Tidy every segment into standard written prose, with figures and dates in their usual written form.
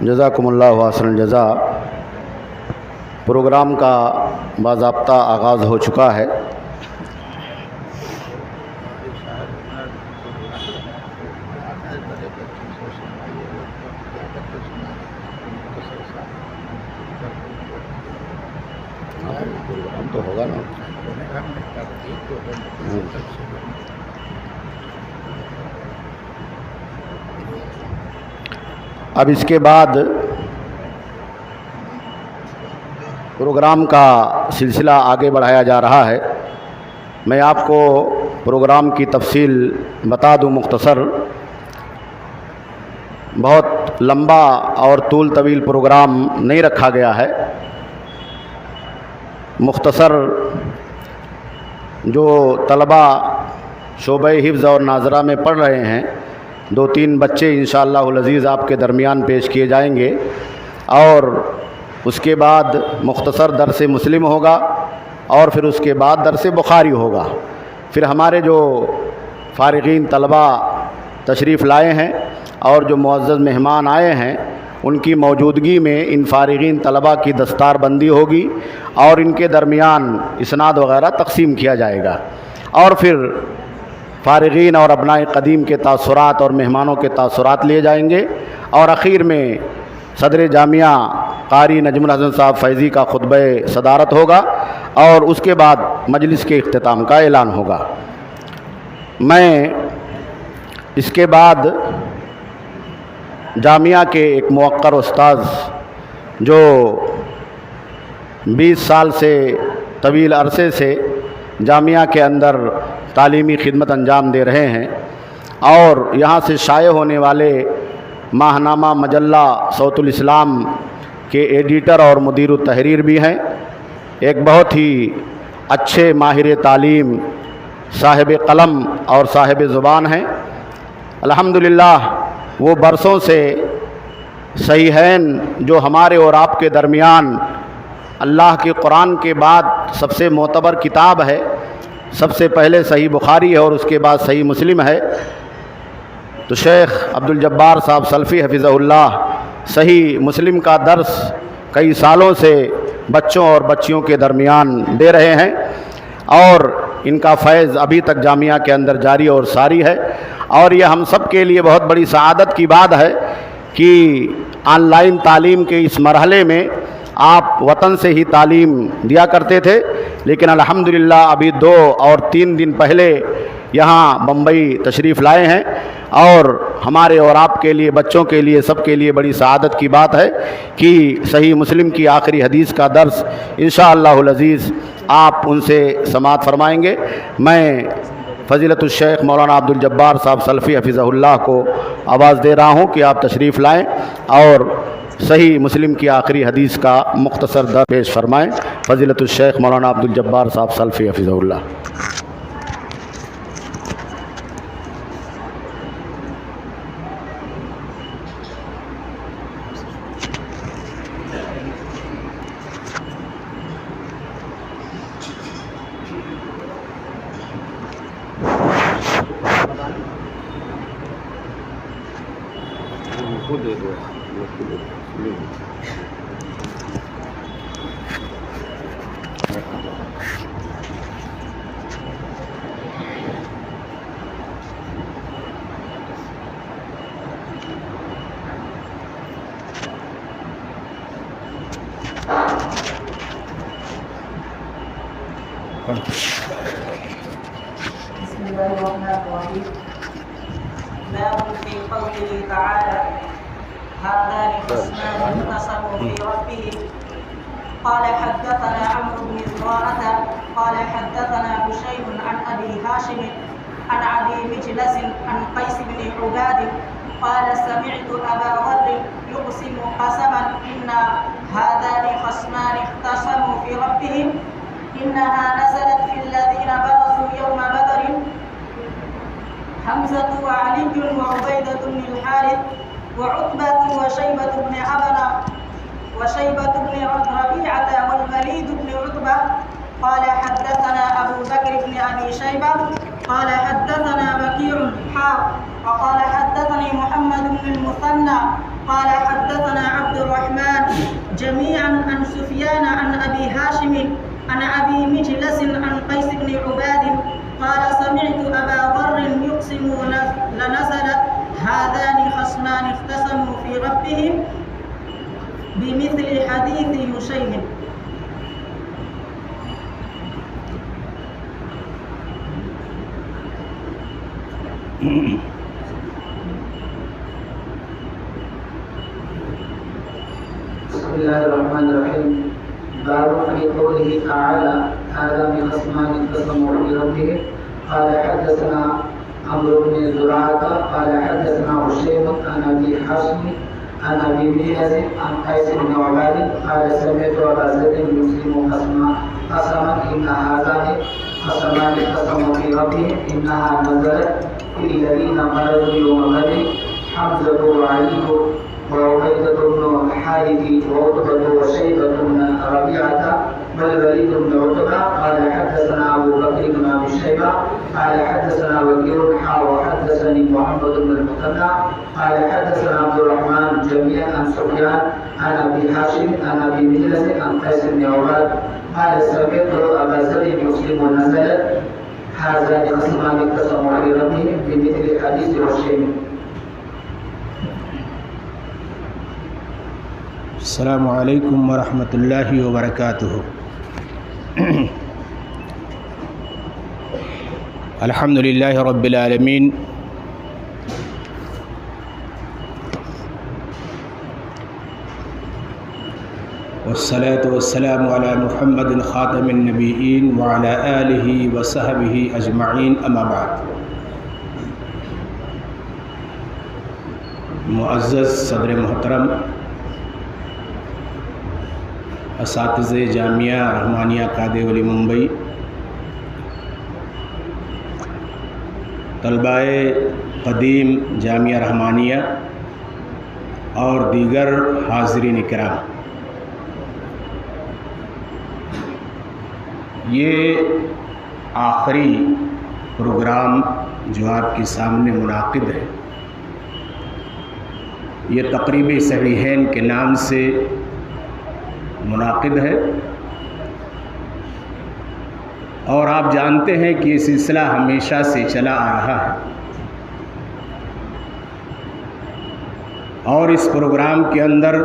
جزاکم اللہ احسن الجزا۔ پروگرام کا باضابطہ آغاز ہو چکا ہے۔ پروگرام تو ہوگا نا۔ اب اس کے بعد پروگرام کا سلسلہ آگے بڑھایا جا رہا ہے۔ میں آپ کو پروگرام کی تفصیل بتا دوں مختصر۔ بہت لمبا اور طول طویل پروگرام نہیں رکھا گیا ہے، مختصر جو طلبہ شعبہ حفظ اور ناظرہ میں پڑھ رہے ہیں، 2-3 بچے انشاءاللہ العزیز آپ کے درمیان پیش کیے جائیں گے، اور اس کے بعد مختصر درس مسلم ہوگا، اور پھر اس کے بعد درس بخاری ہوگا۔ پھر ہمارے جو فارغین طلبہ تشریف لائے ہیں اور جو معزز مہمان آئے ہیں، ان کی موجودگی میں ان فارغین طلبہ کی دستار بندی ہوگی اور ان کے درمیان اسناد وغیرہ تقسیم کیا جائے گا، اور پھر فارغین اور ابناء قدیم کے تاثرات اور مہمانوں کے تاثرات لیے جائیں گے، اور اخیر میں صدر جامعہ قاری نجم الحسن صاحب فیضی کا خطبہ صدارت ہوگا، اور اس کے بعد مجلس کے اختتام کا اعلان ہوگا۔ میں اس کے بعد جامعہ کے ایک موقر استاذ جو 20 سال سے طویل عرصے سے جامعہ کے اندر تعلیمی خدمت انجام دے رہے ہیں، اور یہاں سے شائع ہونے والے ماہنامہ مجلہ صوت الاسلام کے ایڈیٹر اور مدیر التحریر بھی ہیں، ایک بہت ہی اچھے ماہر تعلیم، صاحب قلم اور صاحب زبان ہیں۔ الحمدللہ وہ برسوں سے صحیحین جو ہمارے اور آپ کے درمیان اللہ کے قرآن کے بعد سب سے معتبر کتاب ہے، سب سے پہلے صحیح بخاری ہے اور اس کے بعد صحیح مسلم ہے، تو شیخ عبدالجبار صاحب سلفی حفظہ اللہ صحیح مسلم کا درس کئی سالوں سے بچوں اور بچیوں کے درمیان دے رہے ہیں، اور ان کا فیض ابھی تک جامعہ کے اندر جاری اور ساری ہے۔ اور یہ ہم سب کے لیے بہت بڑی سعادت کی بات ہے کہ آن لائن تعلیم کے اس مرحلے میں آپ وطن سے ہی تعلیم دیا کرتے تھے، لیکن الحمدللہ ابھی 2 اور 3 دن پہلے یہاں بمبئی تشریف لائے ہیں، اور ہمارے اور آپ کے لیے، بچوں کے لیے، سب کے لیے بڑی سعادت کی بات ہے کہ صحیح مسلم کی آخری حدیث کا درس انشاءاللہ العزیز آپ ان سے سماعت فرمائیں گے۔ میں فضیلت الشیخ مولانا عبدالجبار صاحب سلفی حفظہ اللہ کو آواز دے رہا ہوں کہ آپ تشریف لائیں اور صحیح مسلم کی آخری حدیث کا مختصر درس پیش فرمائیں۔ فضیلت الشیخ مولانا عبدالجبار صاحب سلفی حفظہ اللہ۔ بسم الله الرحمن الرحيم. باب في قوله تعالى هذان خصمان اختصموا في ربهم. قال حدثنا عمرو بن زرارة قال حدثنا بشير عن ابي هاشم عن ابي مجلس عن قيس بن حباد قال سمعت ابا ذر يقسم قسما ان هذان خصمان اختصموا في ربهم إنها نزلت في الذين برزوا يوم بدر حمزة وعلي وعبيدة بن الحارث وعتبة وشيبة بن عبنة وشيبة بن ربيعة والوليد بن عتبة. قال حدثنا أبو بكر بن أبي شيبة قال حدثنا بكير وقال حدثني محمد بن المثنى قال حدثنا عبد الرحمن جميعا عن سفيان عن أبي هاشم عن أبي مجلس عن قيس بن عباد قال سمعت أبا ذر يقسم لنزلت هذان خصمان اختصموا في ربهم بمثل حديث يشيم. بسم الله الرحمن الرحيم. باب في قوله تعالى هذا من خصمان اختصموا في ربهم. قال حدثنا عمرو بن زرعة قال حدثنا هشيم عن ابي حاشم عن ابي مجلس عن قيس بن عباد قال سمعت ابا ذر يسلم قسما ان هذان خصمان اختصموا في ربهم انها نزلت في الذين مرضوا يوم بدر حمزة وعلي وعبيدة بن الحارث وعتبة وشيبة بن ربيعة والوليد بن عتبة قال حدثنا أبو بكر بن أبي شيبة قال حدثنا وكيع وحدثني محمد بن المثنى قال حدثنا عبد الرحمن جميعا عن سفيان عن أبي هاشم عن أبي مجلس عن قيس بن عباد قال سمعت أبا ذر يسلم نزلت هذان خصمان اختصموا في ربهم بمثل حديث هشيم. السلام علیکم ورحمۃ اللہ وبرکاتہ. الحمد للہ رب العالمین والصلاة والسلام علی محمد خاتم النبیین وعلی آلہ وصحبہ اجمعین اما بعد. معزز صدر محترم، اساتذہ جامعہ رحمانیہ قادے ولی ممبئی، طلباء قدیم جامعہ رحمانیہ اور دیگر حاضرین کرام، یہ آخری پروگرام جو آپ کے سامنے منعقد ہے، یہ تقریب صحیحین کے نام سے منعقد ہے، اور آپ جانتے ہیں کہ یہ سلسلہ ہمیشہ سے چلا آ رہا ہے، اور اس پروگرام کے اندر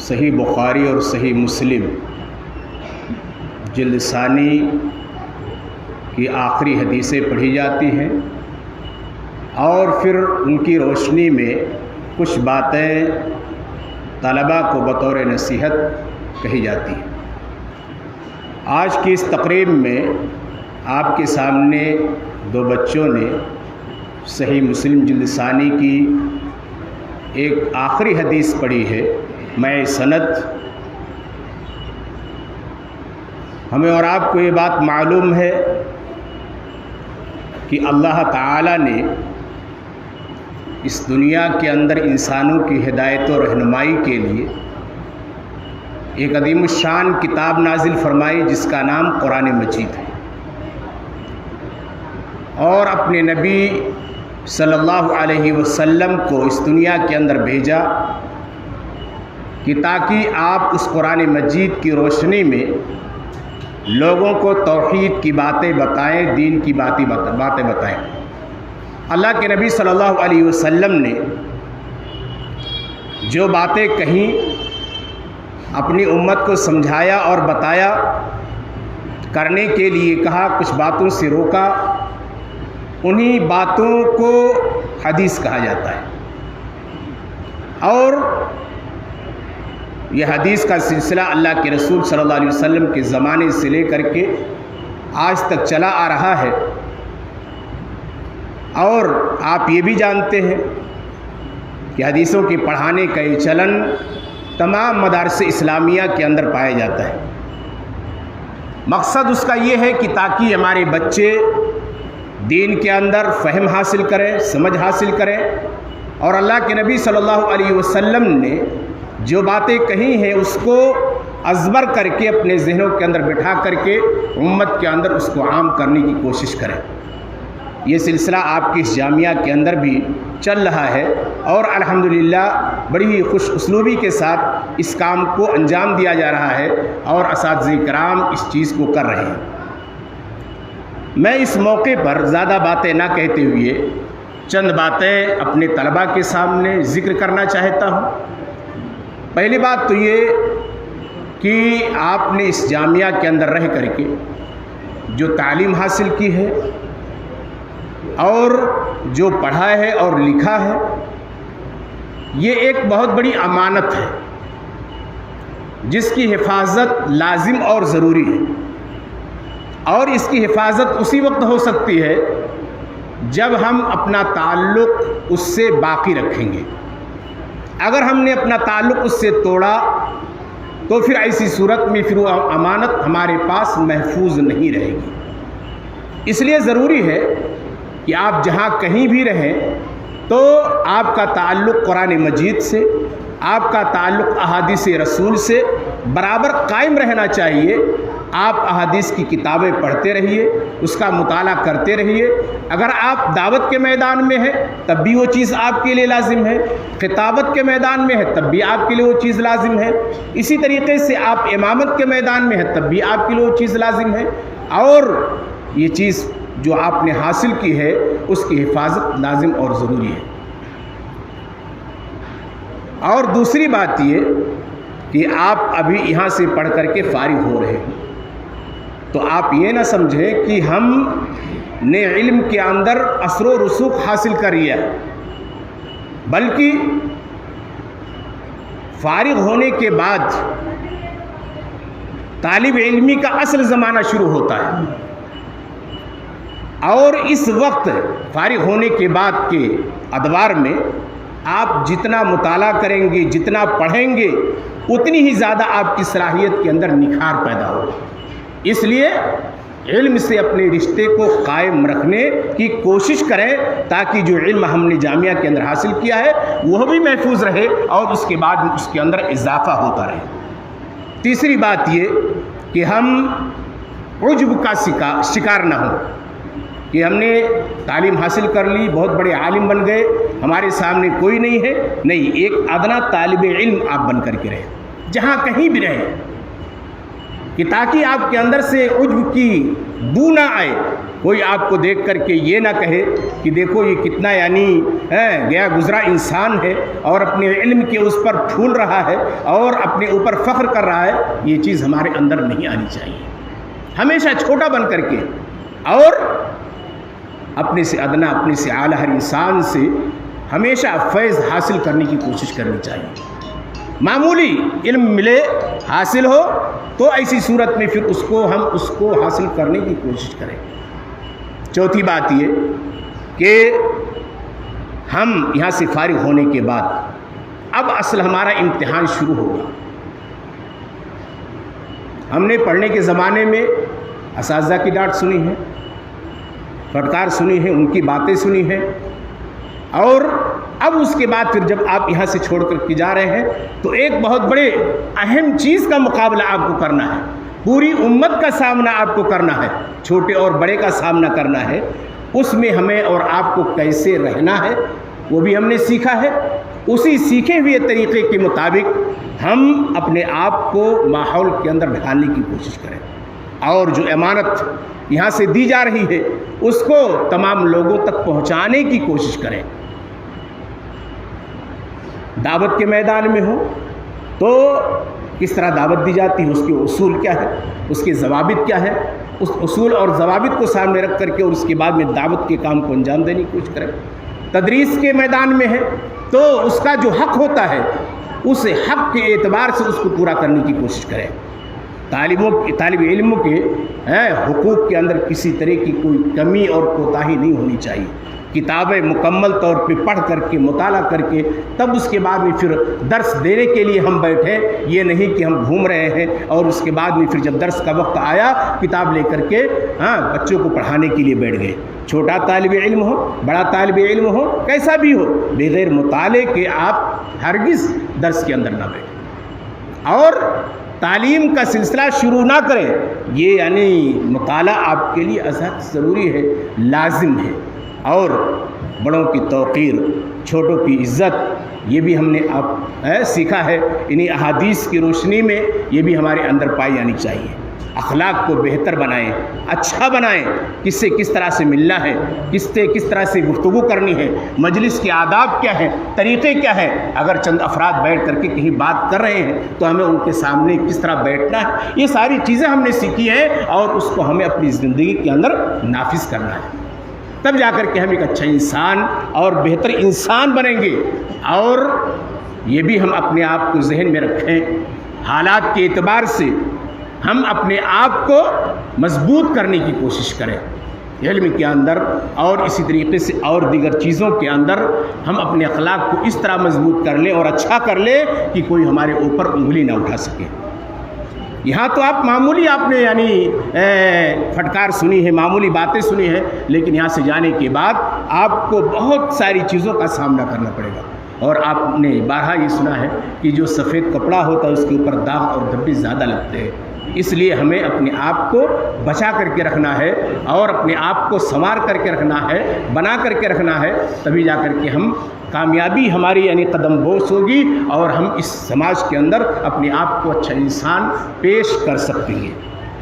صحیح بخاری اور صحیح مسلم جلد ثانی کی آخری حدیثیں پڑھی جاتی ہیں، اور پھر ان کی روشنی میں کچھ باتیں طلباء کو بطور نصیحت کہی جاتی ہے۔ آج کی اس تقریب میں آپ کے سامنے دو بچوں نے صحیح مسلم جلد ثانی کی ایک آخری حدیث پڑھی ہے، میں سند۔ ہمیں اور آپ کو یہ بات معلوم ہے کہ اللہ تعالی نے اس دنیا کے اندر انسانوں کی ہدایت و رہنمائی کے لیے ایک عظیم الشان کتاب نازل فرمائی جس کا نام قرآن مجید ہے، اور اپنے نبی صلی اللہ علیہ وسلم کو اس دنیا کے اندر بھیجا کہ تاکہ آپ اس قرآن مجید کی روشنی میں لوگوں کو توحید کی باتیں بتائیں، دین کی باتیں بتائیں۔ اللہ کے نبی صلی اللہ علیہ وسلم نے جو باتیں کہیں، اپنی امت کو سمجھایا اور بتایا، کرنے کے لیے کہا، کچھ باتوں سے روکا، انہی باتوں کو حدیث کہا جاتا ہے۔ اور یہ حدیث کا سلسلہ اللہ کے رسول صلی اللہ علیہ وسلم کے زمانے سے لے کر کے آج تک چلا آ رہا ہے، اور آپ یہ بھی جانتے ہیں کہ حدیثوں کے پڑھانے کا یہ چلن تمام مدارس اسلامیہ کے اندر پایا جاتا ہے۔ مقصد اس کا یہ ہے کہ تاکہ ہمارے بچے دین کے اندر فہم حاصل کریں، سمجھ حاصل کریں، اور اللہ کے نبی صلی اللہ علیہ وسلم نے جو باتیں کہی ہیں اس کو ازبر کر کے اپنے ذہنوں کے اندر بٹھا کر کے امت کے اندر اس کو عام کرنے کی کوشش کریں۔ یہ سلسلہ آپ کی اس جامعہ کے اندر بھی چل رہا ہے اور الحمدللہ بڑی ہی خوش اسلوبی کے ساتھ اس کام کو انجام دیا جا رہا ہے اور اساتذہ کرام اس چیز کو کر رہے ہیں۔ میں اس موقع پر زیادہ باتیں نہ کہتے ہوئے چند باتیں اپنے طلباء کے سامنے ذکر کرنا چاہتا ہوں۔ پہلی بات تو یہ کہ آپ نے اس جامعہ کے اندر رہ کر کے جو تعلیم حاصل کی ہے اور جو پڑھا ہے اور لکھا ہے، یہ ایک بہت بڑی امانت ہے جس کی حفاظت لازم اور ضروری ہے، اور اس کی حفاظت اسی وقت ہو سکتی ہے جب ہم اپنا تعلق اس سے باقی رکھیں گے۔ اگر ہم نے اپنا تعلق اس سے توڑا تو پھر ایسی صورت میں پھر وہ امانت ہمارے پاس محفوظ نہیں رہے گی۔ اس لیے ضروری ہے کہ آپ جہاں کہیں بھی رہیں تو آپ کا تعلق قرآن مجید سے، آپ کا تعلق احادیث رسول سے برابر قائم رہنا چاہیے۔ آپ احادیث کی کتابیں پڑھتے رہیے، اس کا مطالعہ کرتے رہیے۔ اگر آپ دعوت کے میدان میں ہیں تب بھی وہ چیز آپ کے لیے لازم ہے، خطابت کے میدان میں ہے تب بھی آپ کے لیے وہ چیز لازم ہے، اسی طریقے سے آپ امامت کے میدان میں ہیں تب بھی آپ کے لیے وہ چیز لازم ہے، اور یہ چیز جو آپ نے حاصل کی ہے اس کی حفاظت لازم اور ضروری ہے۔ اور دوسری بات یہ کہ آپ ابھی یہاں سے پڑھ کر کے فارغ ہو رہے ہیں تو آپ یہ نہ سمجھیں کہ ہم نے علم کے اندر اثر و رسوخ حاصل کر لیا، بلکہ فارغ ہونے کے بعد طالب علمی کا اصل زمانہ شروع ہوتا ہے، اور اس وقت فارغ ہونے کے بعد کے ادوار میں آپ جتنا مطالعہ کریں گے، جتنا پڑھیں گے، اتنی ہی زیادہ آپ کی صلاحیت کے اندر نکھار پیدا ہوگا۔ اس لیے علم سے اپنے رشتے کو قائم رکھنے کی کوشش کریں تاکہ جو علم ہم نے جامعہ کے اندر حاصل کیا ہے وہ بھی محفوظ رہے اور اس کے بعد اس کے اندر اضافہ ہوتا رہے۔ تیسری بات یہ کہ ہم عجب کا شکار نہ ہوں کہ ہم نے تعلیم حاصل کر لی، بہت بڑے عالم بن گئے، ہمارے سامنے کوئی نہیں ہے۔ نہیں، ایک ادنا طالب علم آپ بن کر کے رہیں جہاں کہیں بھی رہیں، کہ تاکہ آپ کے اندر سے عجب کی بو نہ آئے، کوئی آپ کو دیکھ کر کے یہ نہ کہے کہ دیکھو یہ کتنا گیا گزرا انسان ہے اور اپنے علم کے اس پر پھول رہا ہے اور اپنے اوپر فخر کر رہا ہے۔ یہ چیز ہمارے اندر نہیں آنی چاہیے۔ ہمیشہ چھوٹا بن کر کے اور اپنے سے ادنا، اپنے سے اعلیٰ ہر انسان سے ہمیشہ فیض حاصل کرنے کی کوشش کرنی چاہیے۔ معمولی علم ملے، حاصل ہو تو ایسی صورت میں پھر ہم اس کو حاصل کرنے کی کوشش کریں۔ چوتھی بات یہ کہ ہم یہاں سے فارغ ہونے کے بعد اب اصل ہمارا امتحان شروع ہوگا۔ ہم نے پڑھنے کے زمانے میں اساتذہ کی ڈانٹ سنی ہے، پھٹکار سنی ہے، ان کی باتیں سنی ہیں، اور اب اس کے بعد پھر جب آپ یہاں سے چھوڑ کر کے جا رہے ہیں تو ایک بہت بڑے اہم چیز کا مقابلہ آپ کو کرنا ہے، پوری امت کا سامنا آپ کو کرنا ہے، چھوٹے اور بڑے کا سامنا کرنا ہے۔ اس میں ہمیں اور آپ کو کیسے رہنا ہے وہ بھی ہم نے سیکھا ہے۔ اسی سیکھے ہوئے طریقے کے مطابق ہم اپنے آپ کو ماحول کے اندر ڈھالنے کی کوشش کریں، اور جو امانت یہاں سے دی جا رہی ہے اس کو تمام لوگوں تک پہنچانے کی کوشش کریں۔ دعوت کے میدان میں ہو تو کس طرح دعوت دی جاتی ہے، اس کے اصول کیا ہے، اس کے ضوابط کیا ہے، اس اصول اور ضوابط کو سامنے رکھ کر کے اور اس کے بعد میں دعوت کے کام کو انجام دینے کی کوشش کریں۔ تدریس کے میدان میں ہے تو اس کا جو حق ہوتا ہے اس حق کے اعتبار سے اس کو پورا کرنے کی کوشش کریں۔ طالب علموں کے حقوق کے اندر کسی طرح کی کوئی کمی اور کوتاہی نہیں ہونی چاہیے۔ کتابیں مکمل طور پہ پڑھ کر کے مطالعہ کر کے تب اس کے بعد میں پھر درس دینے کے لیے ہم بیٹھیں، یہ نہیں کہ ہم گھوم رہے ہیں اور اس کے بعد میں پھر جب درس کا وقت آیا کتاب لے کر کے بچوں کو پڑھانے کے لیے بیٹھ گئے۔ چھوٹا طالب علم ہو، بڑا طالب علم ہو، کیسا بھی ہو، بغیر مطالعے کے آپ ہرگز درس کے اندر نہ بیٹھیں اور تعلیم کا سلسلہ شروع نہ کریں۔ یہ یعنی مطالعہ آپ کے لیے ضروری ہے، لازم ہے۔ اور بڑوں کی توقیر، چھوٹوں کی عزت، یہ بھی ہم نے اب سیکھا ہے۔ انہی احادیث کی روشنی میں یہ بھی ہمارے اندر پائی جانی چاہیے۔ اخلاق کو بہتر بنائیں، اچھا بنائیں، کس سے کس طرح سے ملنا ہے، کس طرح سے گفتگو کرنی ہے، مجلس کے آداب کیا ہیں، طریقے کیا ہیں۔ اگر چند افراد بیٹھ کر کے کہیں بات کر رہے ہیں تو ہمیں ان کے سامنے کس طرح بیٹھنا ہے، یہ ساری چیزیں ہم نے سیکھی ہیں اور اس کو ہمیں اپنی زندگی کے اندر نافذ کرنا ہے۔ تب جا کر کے ہم ایک اچھا انسان اور بہتر انسان بنیں گے۔ اور یہ بھی ہم اپنے آپ کو ذہن میں رکھیں، حالات کے اعتبار سے ہم اپنے آپ کو مضبوط کرنے کی کوشش کریں، علم کے اندر اور اسی طریقے سے اور دیگر چیزوں کے اندر ہم اپنے اخلاق کو اس طرح مضبوط کر لیں اور اچھا کر لیں کہ کوئی ہمارے اوپر انگلی نہ اٹھا سکے۔ یہاں تو معمولی آپ نے پھٹکار سنی ہے، معمولی باتیں سنی ہیں، لیکن یہاں سے جانے کے بعد آپ کو بہت ساری چیزوں کا سامنا کرنا پڑے گا۔ اور آپ نے بارہا یہ سنا ہے کہ جو سفید کپڑا ہوتا ہے اس کے اوپر داغ اور دھبے زیادہ لگتے ہیں، اس لیے ہمیں اپنے آپ کو بچا کر کے رکھنا ہے اور اپنے آپ کو سنوار کر کے رکھنا ہے، بنا کر کے رکھنا ہے، تبھی جا کر کے ہم کامیابی ہماری قدم بوس ہوگی اور ہم اس سماج کے اندر اپنے آپ کو اچھا انسان پیش کر سکتے ہیں۔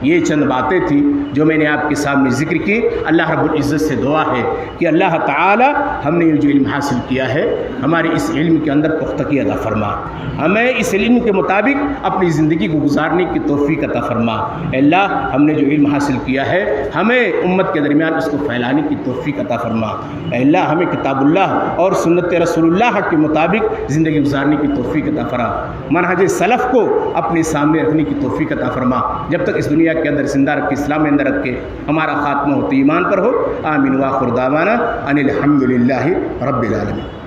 یہ چند باتیں تھیں جو میں نے آپ کے سامنے ذکر کی۔ اللہ رب العزت سے دعا ہے کہ اللہ تعالی ہم نے یہ جو علم حاصل کیا ہے ہمارے اس علم کے اندر پختگی عطا فرما، ہمیں اس علم کے مطابق اپنی زندگی کو گزارنے کی توفیق عطا فرما۔ اے اللہ ہم نے جو علم حاصل کیا ہے ہمیں امت کے درمیان اس کو پھیلانے کی توفیق عطا فرما۔ اے اللہ ہمیں کتاب اللہ اور سنت رسول اللہ کے مطابق زندگی گزارنے کی توفیق عطا فرما، منہج سلف کو اپنے سامنے رکھنے کی توفیق عطا فرما۔ جب تک اس دنیا کے اندر زندہ رکھ کے اسلام میں اندر رکھ کے ہمارا خاتمہ ہوتے ایمان پر ہو۔ آمین وآخر دعوانا ان الحمد للہ رب العالمین۔